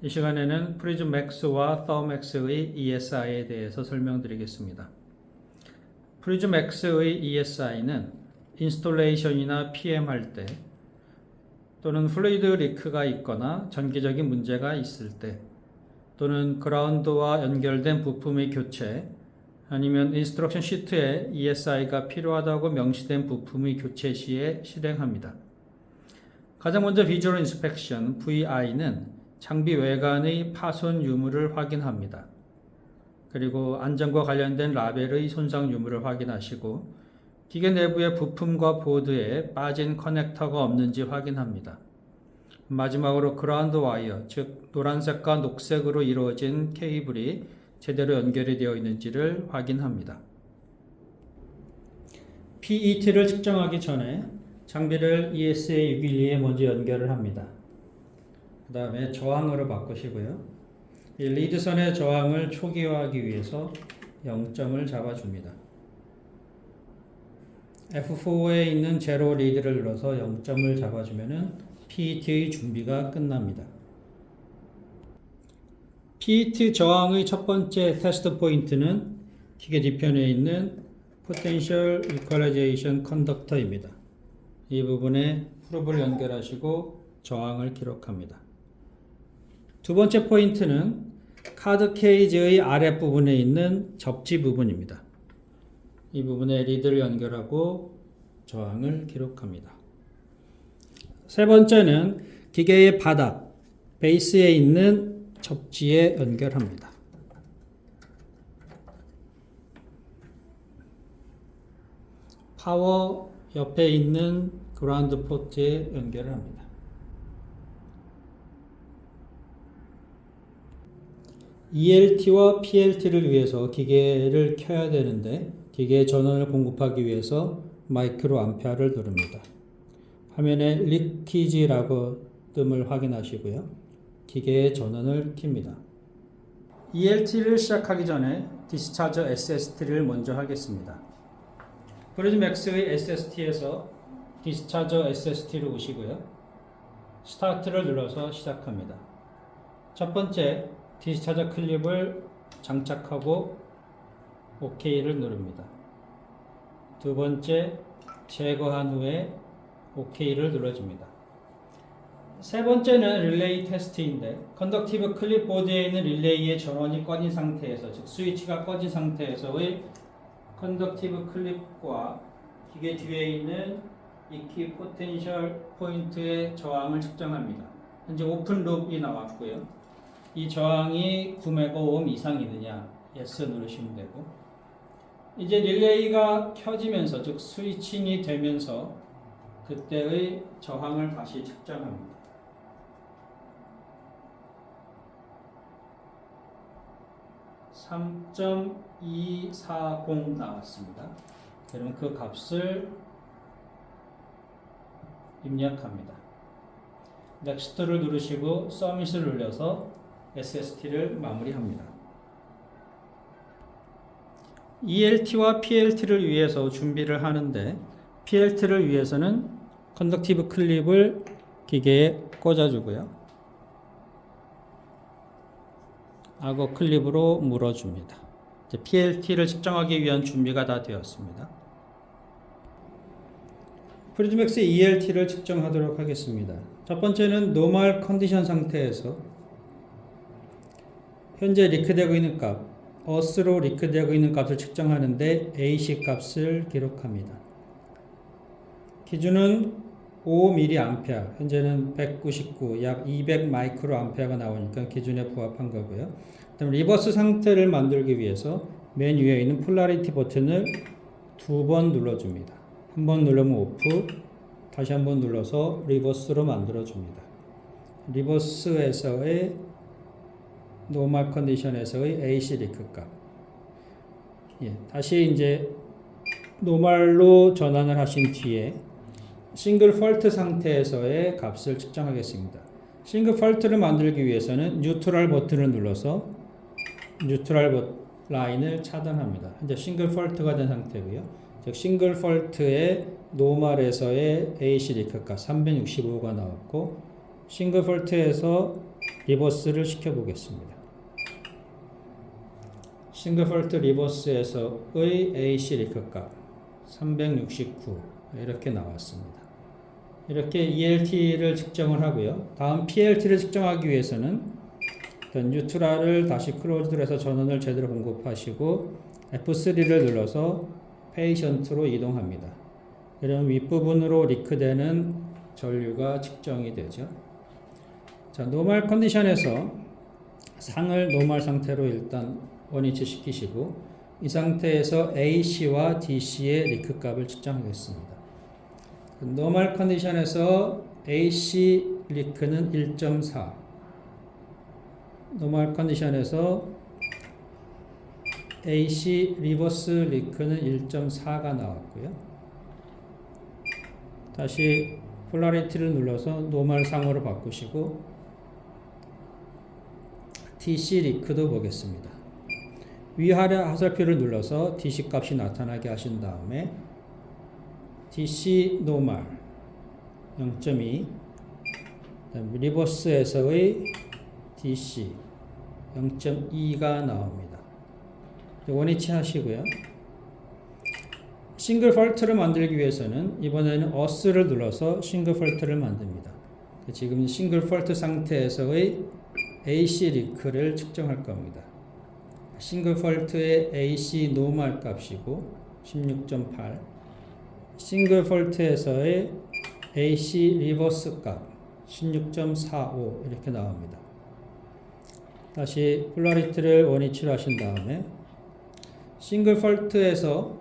이 시간에는 프리즘 X와 Thumb X의 ESI에 대해서 설명드리겠습니다. 프리즘 X의 ESI는 인스톨레이션이나 PM 할 때 또는 플루이드 리크가 있거나 전기적인 문제가 있을 때 또는 그라운드와 연결된 부품의 교체 아니면 인스트럭션 시트에 ESI가 필요하다고 명시된 부품의 교체 시에 실행합니다. 가장 먼저 비주얼 인스펙션 VI는 장비 외관의 파손 유무를 확인합니다. 그리고 안전과 관련된 라벨의 손상 유무를 확인하시고 기계 내부의 부품과 보드에 빠진 커넥터가 없는지 확인합니다. 마지막으로 그라운드 와이어, 즉 노란색과 녹색으로 이루어진 케이블이 제대로 연결이 되어 있는지를 확인합니다. PET를 측정하기 전에 장비를 ESA612에 먼저 연결을 합니다. 그 다음에 저항으로 바꾸시고요. 이 리드선의 저항을 초기화하기 위해서 0점을 잡아줍니다. F4에 있는 제로 리드를 눌러서 0점을 잡아주면 PET의 준비가 끝납니다. PET 저항의 첫 번째 테스트 포인트는 기계 뒤편에 있는 Potential Equalization Conductor입니다. 이 부분에 프로브를 연결하시고 저항을 기록합니다. 두 번째 포인트는 카드 케이지의 아랫부분에 있는 접지 부분입니다. 이 부분에 리드를 연결하고 저항을 기록합니다. 세 번째는 기계의 바닥, 베이스에 있는 접지에 연결합니다. 파워 옆에 있는 그라운드 포트에 연결을 합니다. ELT와 PLT를 위해서 기계를 켜야 되는데 기계에 전원을 공급하기 위해서 마이크로 암페어를 누릅니다. 화면에 리키지라고 뜸을 확인하시고요. 기계의 전원을 켭니다. ELT를 시작하기 전에 디스차저 SST를 먼저 하겠습니다. 프리즘 X의 SST에서 디스차저 SST로 오시고요. 스타트를 눌러서 시작합니다. 첫 번째 디스차저 클립을 장착하고 OK를 누릅니다. 두 번째 제거한 후에 OK를 눌러줍니다. 세 번째는 릴레이 테스트인데 컨덕티브 클립보드에 있는 릴레이의 전원이 꺼진 상태에서 즉 스위치가 꺼진 상태에서의 컨덕티브 클립과 기계 뒤에 있는 이키 포텐셜 포인트의 저항을 측정합니다. 현재 오픈 룹이 나왔고요. 이 저항이 9메가오hm 이상이느냐 yes 누르시면 되고 이제 릴레이가 켜지면서 즉 스위칭이 되면서 그때의 저항을 다시 측정합니다. (3.240) 나왔습니다. 그럼 그 값을 입력합니다. 넥스트를 누르시고 서밋을 눌러서 SST를 마무리합니다. ELT와 PLT를 위해서 준비를 하는데 PLT를 위해서는 컨덕티브 클립을 기계에 꽂아주고요. 악어 클립으로 물어줍니다. 이제 PLT를 측정하기 위한 준비가 다 되었습니다. 프리즘 X ELT를 측정하도록 하겠습니다. 첫 번째는 노멀 컨디션 상태에서 현재 리크되고 있는 값, 어스로 리크되고 있는 값을 측정하는데 AC 값을 기록합니다. 기준은 5mA, 현재는 199, 약 200 마이크로 암페어가 나오니까 기준에 부합한 거고요. 그다음 리버스 상태를 만들기 위해서 맨 위에 있는 폴라리티 버튼을 두 번 눌러줍니다. 한 번 누르면 오프, 다시 한 번 눌러서 리버스로 만들어줍니다. 리버스에서의 노멀 컨디션에서의 AC 리크 값. 다시 이제 노멀로 전환을 하신 뒤에 싱글 펄트 상태에서의 값을 측정하겠습니다. 싱글 펄트를 만들기 위해서는 뉴트럴 버튼을 눌러서 뉴트럴 라인을 차단합니다. 현재 싱글 펄트가 된 상태고요. 즉 싱글 펄트의 노멀에서의 AC 리크 값 365가 나왔고 싱글 펄트에서 리버스를 시켜보겠습니다. 싱글 폴트 리버스에서의 AC 리크 값 369 이렇게 나왔습니다. 이렇게 ELT를 측정을 하고요. 다음 PLT를 측정하기 위해서는 뉴트럴을 다시 클로즈드로 해서 전원을 제대로 공급하시고 F3를 눌러서 페이션트로 이동합니다. 그러면 윗부분으로 리크되는 전류가 측정이 되죠. 자, 노멀 컨디션에서 상을 노멀 상태로 일단 원위치 시키시고 이 상태에서 AC와 DC의 리크 값을 측정하겠습니다. 노멀 컨디션에서 AC 리크는 1.4, 노멀 컨디션에서 AC 리버스 리크는 1.4가 나왔고요. 다시 폴라리티를 눌러서 노멀 상으로 바꾸시고 DC 리크도 보겠습니다. 위아래 화살표를 눌러서 DC 값이 나타나게 하신 다음에 DC 노멀 0.2, 리버스에서의 DC 0.2가 나옵니다. 원위치 하시고요. 싱글 폴트를 만들기 위해서는 이번에는 어스를 눌러서 싱글 폴트를 만듭니다. 지금 싱글 폴트 상태에서의 AC 리크를 측정할 겁니다. 싱글 폴트의 AC 노멀 값이고 16.8, 싱글 폴트에서의 AC 리버스 값 16.45 이렇게 나옵니다. 다시 폴라리티를 원위치로 하신 다음에 싱글 폴트에서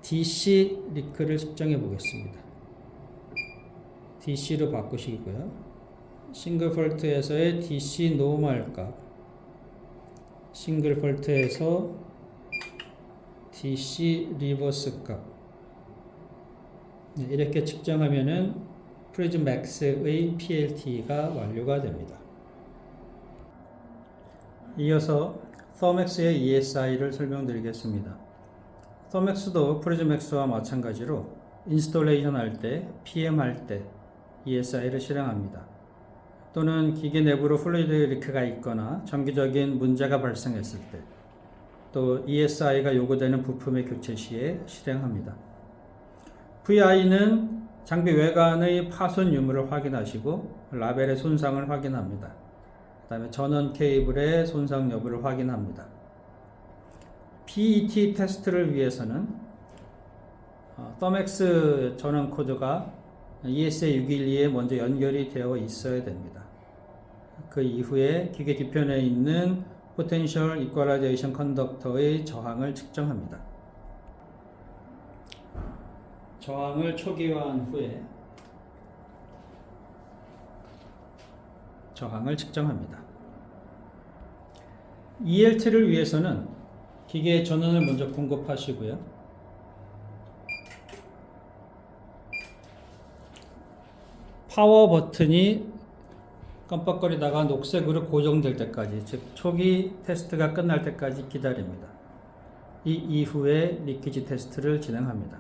DC 리크를 측정해 보겠습니다. DC로 바꾸시고요. 싱글 폴트에서의 DC 노멀 값, 싱글 폴트에서 DC 리버스 값 이렇게 측정하면은 프리즘 맥스의 PLT가 완료가 됩니다. 이어서 서맥스의 ESI를 설명드리겠습니다. 서맥스도 프리즘맥스와 마찬가지로 인스톨레이션 할 때, PM 할 때 ESI를 실행합니다. 또는 기계 내부로 플루이드 리크가 있거나 정기적인 문제가 발생했을 때, 또 ESI가 요구되는 부품의 교체 시에 실행합니다. VI는 장비 외관의 파손 유무를 확인하시고 라벨의 손상을 확인합니다. 그 다음에 전원 케이블의 손상 여부를 확인합니다. PET 테스트를 위해서는 서맥스 전원 코드가 ESA612에 먼저 연결이 되어 있어야 됩니다. 그 이후에 기계 뒤편에 있는 포텐셜 이퀄라이제이션 컨덕터의 저항을 측정합니다. 저항을 초기화한 후에 저항을 측정합니다. ELT를 위해서는 기계에 전원을 먼저 공급하시고요. 파워 버튼이 깜빡거리다가 녹색으로 고정될 때까지, 즉 초기 테스트가 끝날 때까지 기다립니다. 이 이후에 리퀴지 테스트를 진행합니다.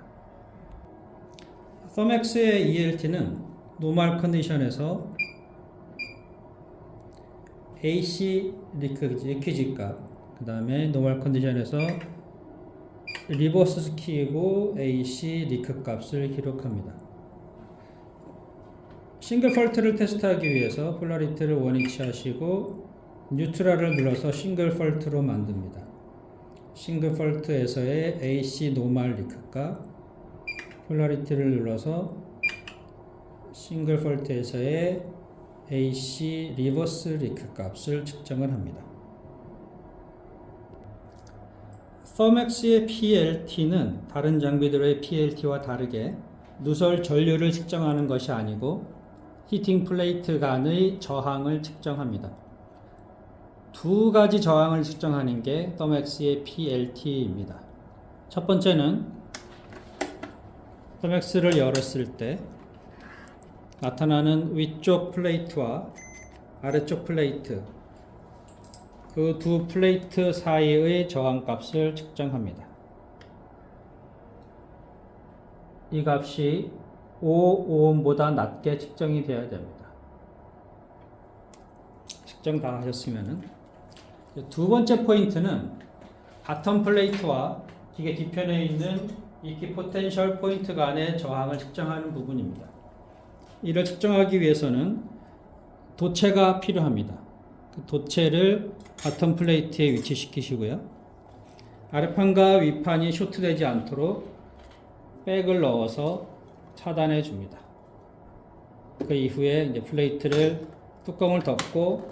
서맥스의 ELT는 노멀 컨디션에서 AC 리퀴지 값, 그 다음에 노멀 컨디션에서 리버스 시키고 AC 리크 값을 기록합니다. 싱글 폴트를 테스트하기 위해서 폴라리티를 원위치 하시고 뉴트럴을 눌러서 싱글 폴트로 만듭니다. 싱글 폴트에서의 AC 노멀 리크 값, 폴라리티를 눌러서 싱글 폴트에서의 AC 리버스 리크 값을 측정을 합니다. 서맥스의 PLT는 다른 장비들의 PLT와 다르게 누설 전류를 측정하는 것이 아니고 히팅 플레이트 간의 저항을 측정합니다. 두 가지 저항을 측정하는 게 서맥스의 PLT입니다. 첫 번째는 서맥스를 열었을 때 나타나는 위쪽 플레이트와 아래쪽 플레이트, 그 두 플레이트 사이의 저항 값을 측정합니다. 이 값이 5ohm보다 낮게 측정이 되어야 됩니다. 측정 다 하셨으면은 두 번째 포인트는 바텀 플레이트와 기계 뒤편에 있는 이끼 포텐셜 포인트 간의 저항을 측정하는 부분입니다. 이를 측정하기 위해서는 도체가 필요합니다. 그 도체를 바텀 플레이트에 위치시키시고요. 아래판과 윗판이 쇼트되지 않도록 백을 넣어서 차단해 줍니다. 그 이후에 이제 플레이트를 뚜껑을 덮고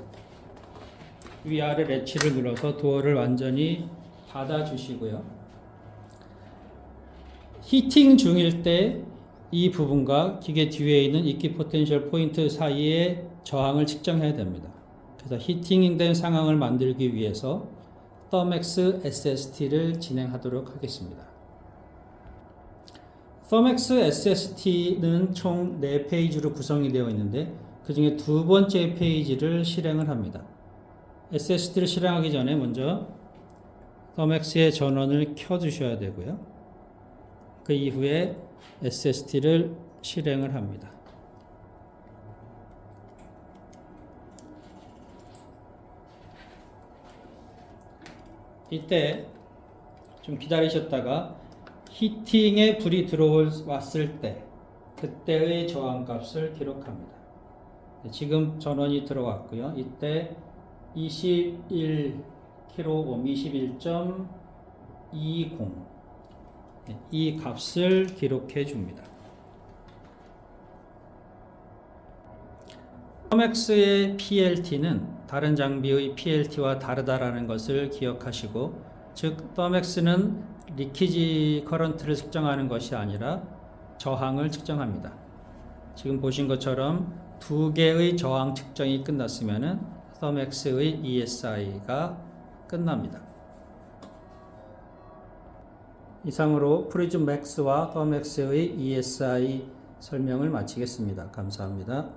위아래 레치를 눌러서 도어를 완전히 닫아 주시고요. 히팅 중일 때 이 부분과 기계 뒤에 있는 이끼 포텐셜 포인트 사이의 저항을 측정해야 됩니다. 그래서 히팅된 상황을 만들기 위해서 더맥스 SST를 진행하도록 하겠습니다. 더맥스 SST는 총 4페이지로 구성이 되어 있는데 그 중에 두 번째 페이지를 실행을 합니다. SST를 실행하기 전에 먼저 더맥스의 전원을 켜 주셔야 되고요. 그 이후에 SST를 실행을 합니다. 이때 좀 기다리셨다가 히팅에 불이 들어왔을 때 그때의 저항값을 기록합니다. 지금 전원이 들어왔고요. 이때 21kΩ, 21.20 이 값을 기록해 줍니다. 더맥스의 PLT는 다른 장비의 PLT와 다르다라는 것을 기억하시고, 즉 더맥스는 리키지 커런트를 측정하는 것이 아니라 저항을 측정합니다. 지금 보신 것처럼 두 개의 저항 측정이 끝났으면 더맥스의 ESI가 끝납니다. 이상으로 프리즘 맥스와 더맥스의 ESI 설명을 마치겠습니다. 감사합니다.